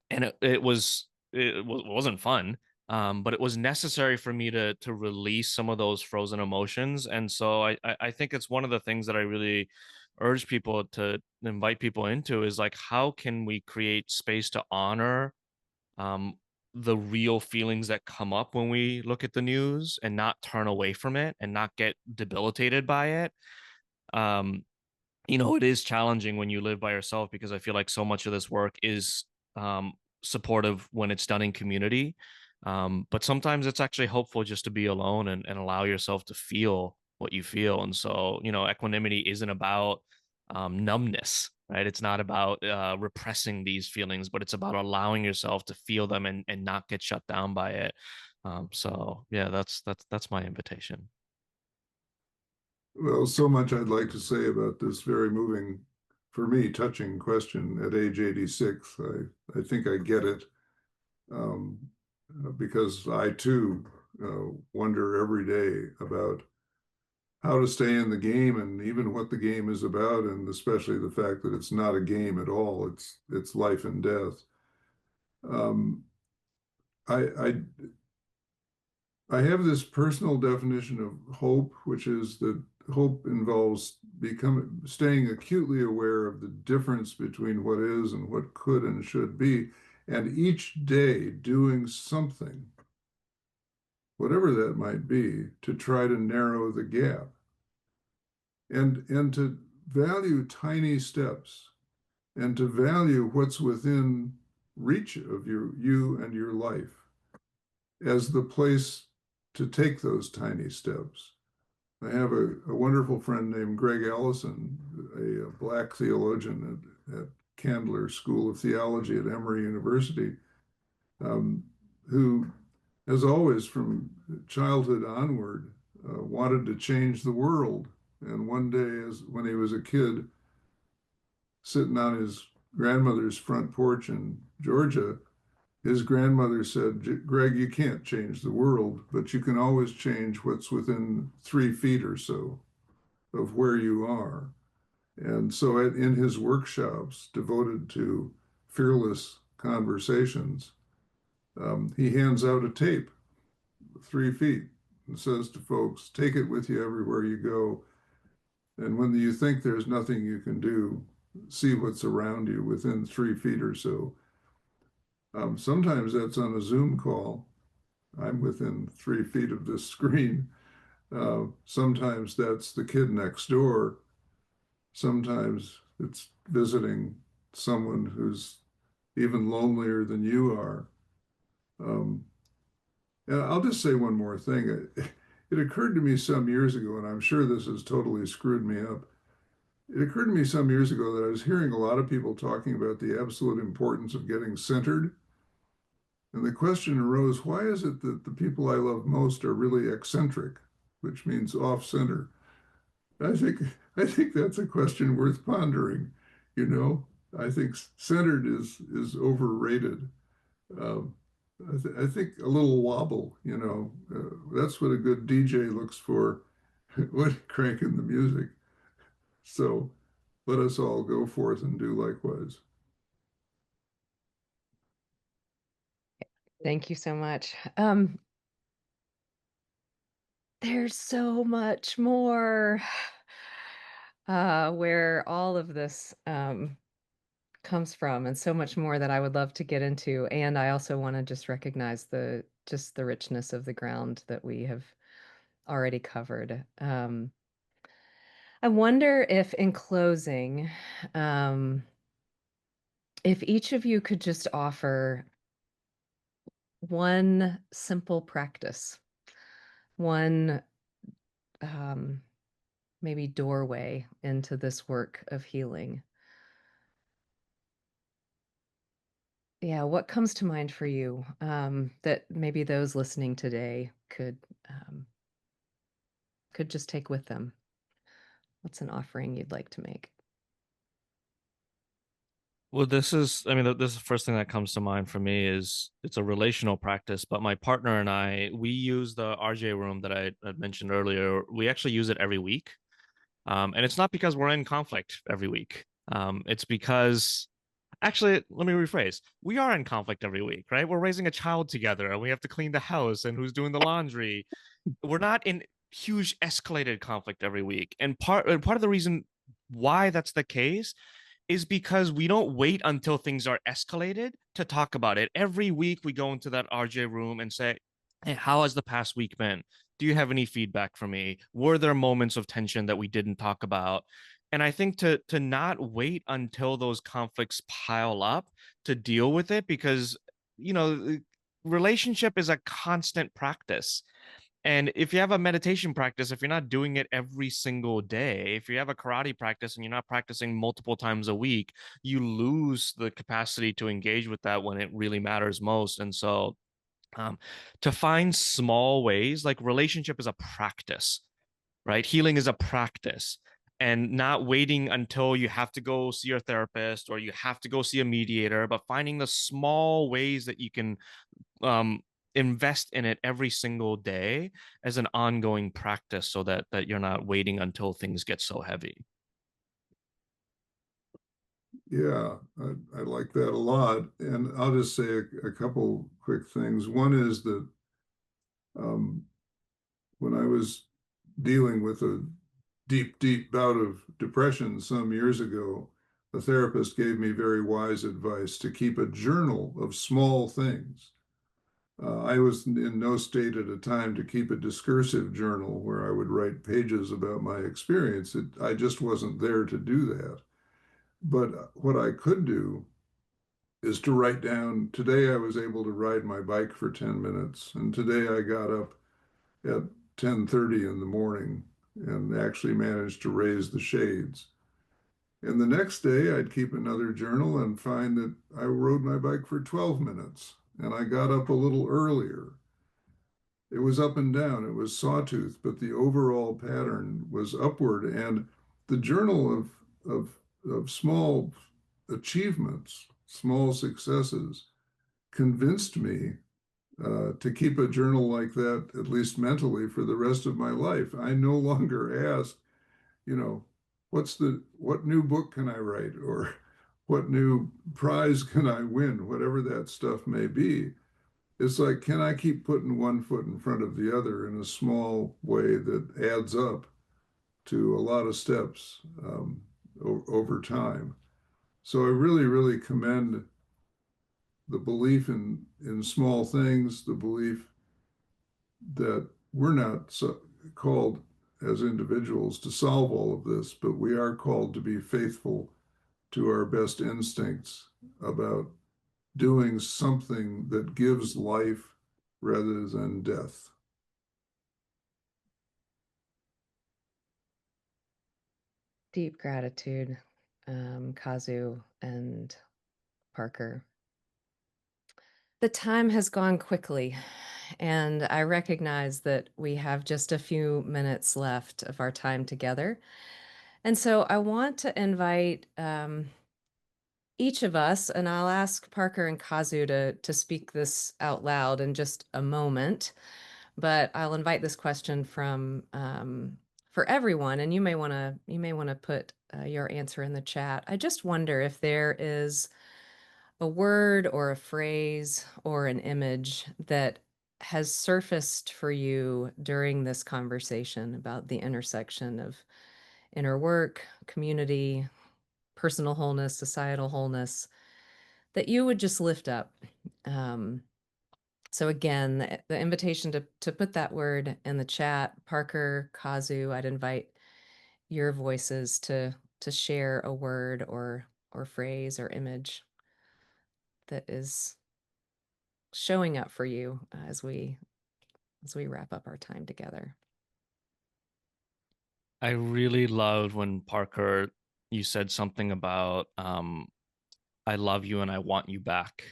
Speaker 3: and it wasn't fun, but it was necessary for me to release some of those frozen emotions. And so I think it's one of the things that I really urge people to invite people into is like, how can we create space to honor um, the real feelings that come up when we look at the news and not turn away from it and not get debilitated by it. Um, it is challenging when you live by yourself because I feel like so much of this work is supportive when it's done in community. But sometimes it's actually helpful just to be alone and allow yourself to feel what you feel. And so, equanimity isn't about numbness, right? It's not about repressing these feelings, but it's about allowing yourself to feel them and not get shut down by it. So yeah, that's my invitation.
Speaker 2: Well, so much I'd like to say about this very moving, for me, touching question at age 86. I think I get it, um, because I too wonder every day about how to stay in the game and even what the game is about, and especially the fact that it's not a game at all. It's life and death. Um, I I have this personal definition of hope, which is that hope involves staying acutely aware of the difference between what is and what could and should be, and each day doing something, whatever that might be, to try to narrow the gap and to value tiny steps and to value what's within reach of you and your life as the place to take those tiny steps. I have a wonderful friend named Greg Allison, a black theologian at Candler School of Theology at Emory University, um, who has always, from childhood onward, wanted to change the world. And one day, when he was a kid, sitting on his grandmother's front porch in Georgia, his grandmother said, Greg, you can't change the world, but you can always change what's within 3 feet or so of where you are. And so in his workshops devoted to fearless conversations, he hands out a tape, 3 feet, and says to folks, take it with you everywhere you go. And when you think there's nothing you can do, see what's around you within 3 feet or so. Sometimes that's on a Zoom call. I'm within 3 feet of this screen. Sometimes that's the kid next door. Sometimes it's visiting someone who's even lonelier than you are. Um, and I'll just say one more thing. It occurred to me some years ago, and I'm sure this has totally screwed me up. It occurred to me some years ago that I was hearing a lot of people talking about the absolute importance of getting centered. And the question arose, why is it that the people I love most are really eccentric, which means off center? I think I think that's a question worth pondering. You know, I think centered is overrated. Um, I think a little wobble, that's what a good DJ looks for when cranking the music. So let us all go forth and do likewise.
Speaker 1: Thank you so much. There's so much more where all of this comes from, and so much more that I would love to get into. And I also want to just recognize the richness of the ground that we have already covered. I wonder if, in closing, um, if each of you could just offer one simple practice, one um, maybe doorway into this work of healing. Yeah, what comes to mind for you, that maybe those listening today could just take with them? What's an offering you'd like to make?
Speaker 3: Well, this is the first thing that comes to mind for me is it's a relational practice, but my partner and I, we use the RJ room that I had mentioned earlier. We actually use it every week. And it's not because we're in conflict every week. It's because actually, let me rephrase. We are in conflict every week, right? We're raising a child together and we have to clean the house and who's doing the laundry. We're not in huge escalated conflict every week. And part of the reason why that's the case is because we don't wait until things are escalated to talk about it. Every week we go into that RJ room and say, hey, how has the past week been? Do you have any feedback for me? Were there moments of tension that we didn't talk about? And I think to not wait until those conflicts pile up to deal with it, because you know relationship is a constant practice. And if you have a meditation practice, if you're not doing it every single day, if you have a karate practice and you're not practicing multiple times a week, you lose the capacity to engage with that when it really matters most. And so, um, to find small ways, like relationship is a practice, right? Healing is a practice. And not waiting until you have to go see your therapist or you have to go see a mediator, but finding the small ways that you can um, invest in it every single day as an ongoing practice, so that you're not waiting until things get so heavy.
Speaker 2: Yeah, I like that a lot. And I'll just say a couple quick things. One is that um, when I was dealing with a deep, deep bout of depression some years ago, a therapist gave me very wise advice to keep a journal of small things. I was in no state at a time to keep a discursive journal where I would write pages about my experience. I just wasn't there to do that. But what I could do is to write down, today I was able to ride my bike for 10 minutes, and today I got up at 10:30 in the morning and actually managed to raise the shades. And the next day I'd keep another journal and find that I rode my bike for 12 minutes and I got up a little earlier. It was up and down, it was sawtooth, but the overall pattern was upward. And the journal of small achievements, small successes, convinced me to keep a journal like that, at least mentally, for the rest of my life. I no longer ask, you know, what new book can I write or what new prize can I win, whatever that stuff may be. It's like, can I keep putting one foot in front of the other in a small way that adds up to a lot of steps over time? So I really, really commend the belief in small things, the belief that we're not called as individuals to solve all of this, but we are called to be faithful to our best instincts about doing something that gives life rather than death.
Speaker 1: Deep gratitude, Kazu and Parker. The time has gone quickly, and I recognize that we have just a few minutes left of our time together. And so I want to invite each of us, and I'll ask Parker and Kazu to speak this out loud in just a moment, but I'll invite this question from for everyone, and you may want to put your answer in the chat. I just wonder if there is a word or a phrase or an image that has surfaced for you during this conversation about the intersection of inner work, community, personal wholeness, societal wholeness, that you would just lift up. Um, so again, the invitation to put that word in the chat, Parker, Kazu, I'd invite your voices to share a word or phrase or image that is showing up for you as we wrap up our time together.
Speaker 3: I really loved when Parker, you said something about I love you and I want you back.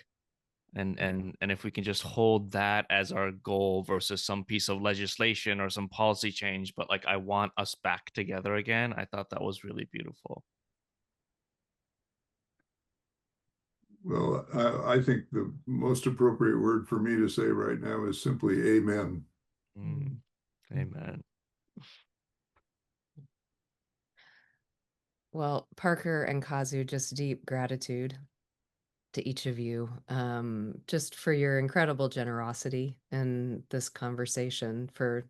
Speaker 3: And if we can just hold that as our goal versus some piece of legislation or some policy change, but like I want us back together again, I thought that was really beautiful.
Speaker 2: Well, I think the most appropriate word for me to say right now is simply amen.
Speaker 3: Mm, amen.
Speaker 1: Well, Parker and Kazu, just deep gratitude to each of you, just for your incredible generosity in this conversation, for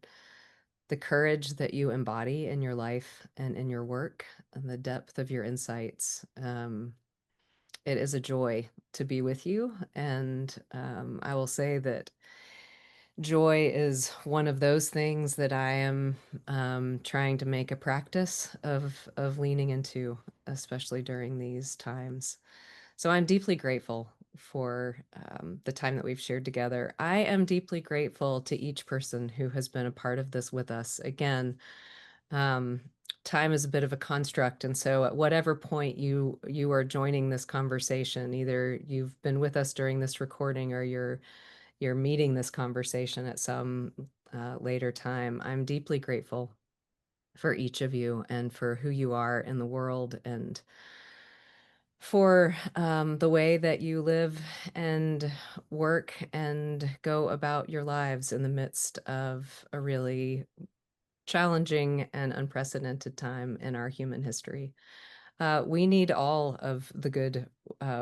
Speaker 1: the courage that you embody in your life and in your work, and the depth of your insights. It is a joy to be with you. And I will say that joy is one of those things that I am trying to make a practice of leaning into, especially during these times. So I'm deeply grateful for the time that we've shared together. I am deeply grateful to each person who has been a part of this with us. Again, um, time is a bit of a construct, and so at whatever point you are joining this conversation, either you've been with us during this recording or you're meeting this conversation at some later time, I'm deeply grateful for each of you and for who you are in the world and for the way that you live and work and go about your lives in the midst of a really challenging and unprecedented time in our human history. We need all of the good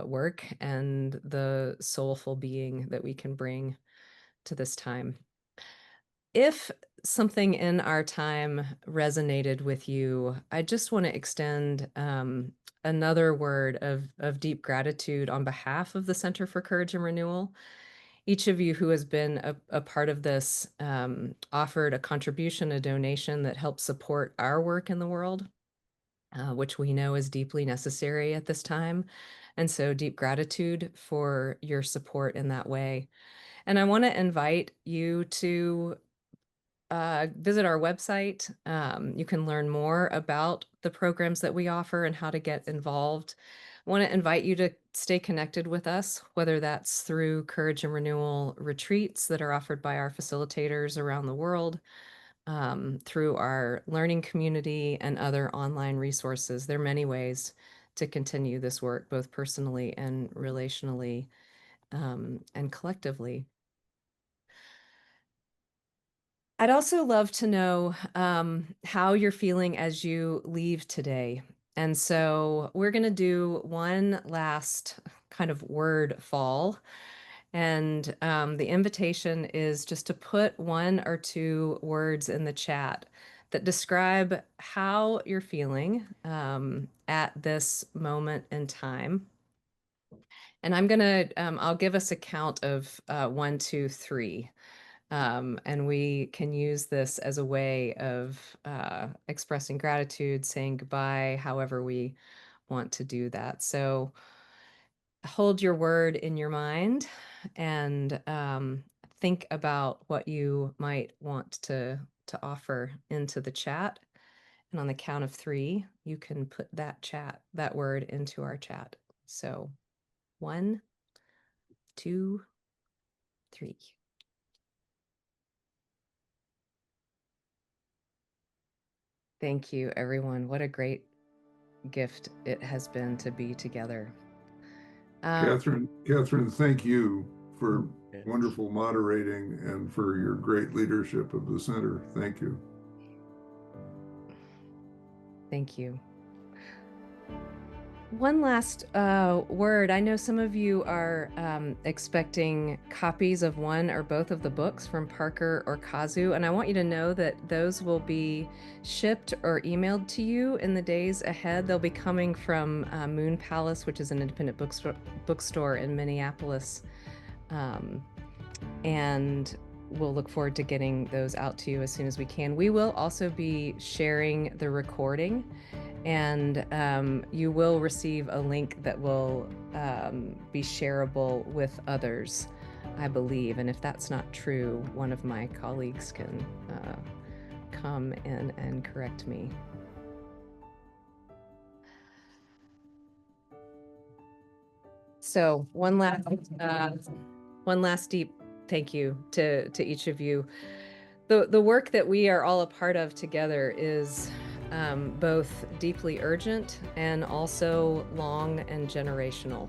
Speaker 1: work and the soulful being that we can bring to this time. If something in our time resonated with you, I just want to extend another word of deep gratitude on behalf of the Center for Courage and Renewal. Each of you who has been a part of this offered a contribution, a donation that helps support our work in the world, which we know is deeply necessary at this time. And so deep gratitude for your support in that way. And I want to invite you to visit our website. You can learn more about the programs that we offer and how to get involved. I want to invite you to stay connected with us, whether that's through Courage and Renewal retreats that are offered by our facilitators around the world, through our learning community and other online resources. There are many ways to continue this work, both personally and relationally, and collectively. I'd also love to know how you're feeling as you leave today. And so we're going to do one last kind of word fall. And the invitation is just to put one or two words in the chat that describe how you're feeling at this moment in time. And I'll give us a count of 1, 2, 3. And we can use this as a way of expressing gratitude, saying goodbye, however we want to do that. So hold your word in your mind and think about what you might want to offer into the chat. And on the count of 3, you can put that word into our chat. So 1, 2, 3. Thank you, everyone. What a great gift it has been to be together.
Speaker 2: Catherine, thank you for
Speaker 3: Yes.
Speaker 2: wonderful moderating and for your great leadership of the center. Thank you.
Speaker 1: Thank you. One last word. I know some of you are expecting copies of one or both of the books from Parker or Kazu, and I want you to know that those will be shipped or emailed to you in the days ahead. They'll be coming from Moon Palace, which is an independent bookstore in Minneapolis, and we'll look forward to getting those out to you as soon as we can. We will also be sharing the recording, and you will receive a link that will be shareable with others, I believe. And if that's not true, one of my colleagues can come in and correct me. So one last deep thank you to each of you. The work that we are all a part of together is both deeply urgent and also long and generational.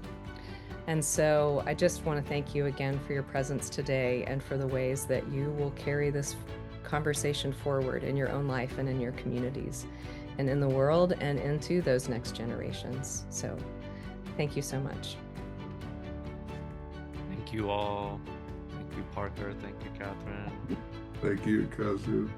Speaker 1: And so I just want to thank you again for your presence today and for the ways that you will carry this conversation forward in your own life and in your communities and in the world and into those next generations. So thank you so much.
Speaker 3: Thank you all. Thank you, Parker. Thank you, Catherine.
Speaker 2: Thank you, Kazu.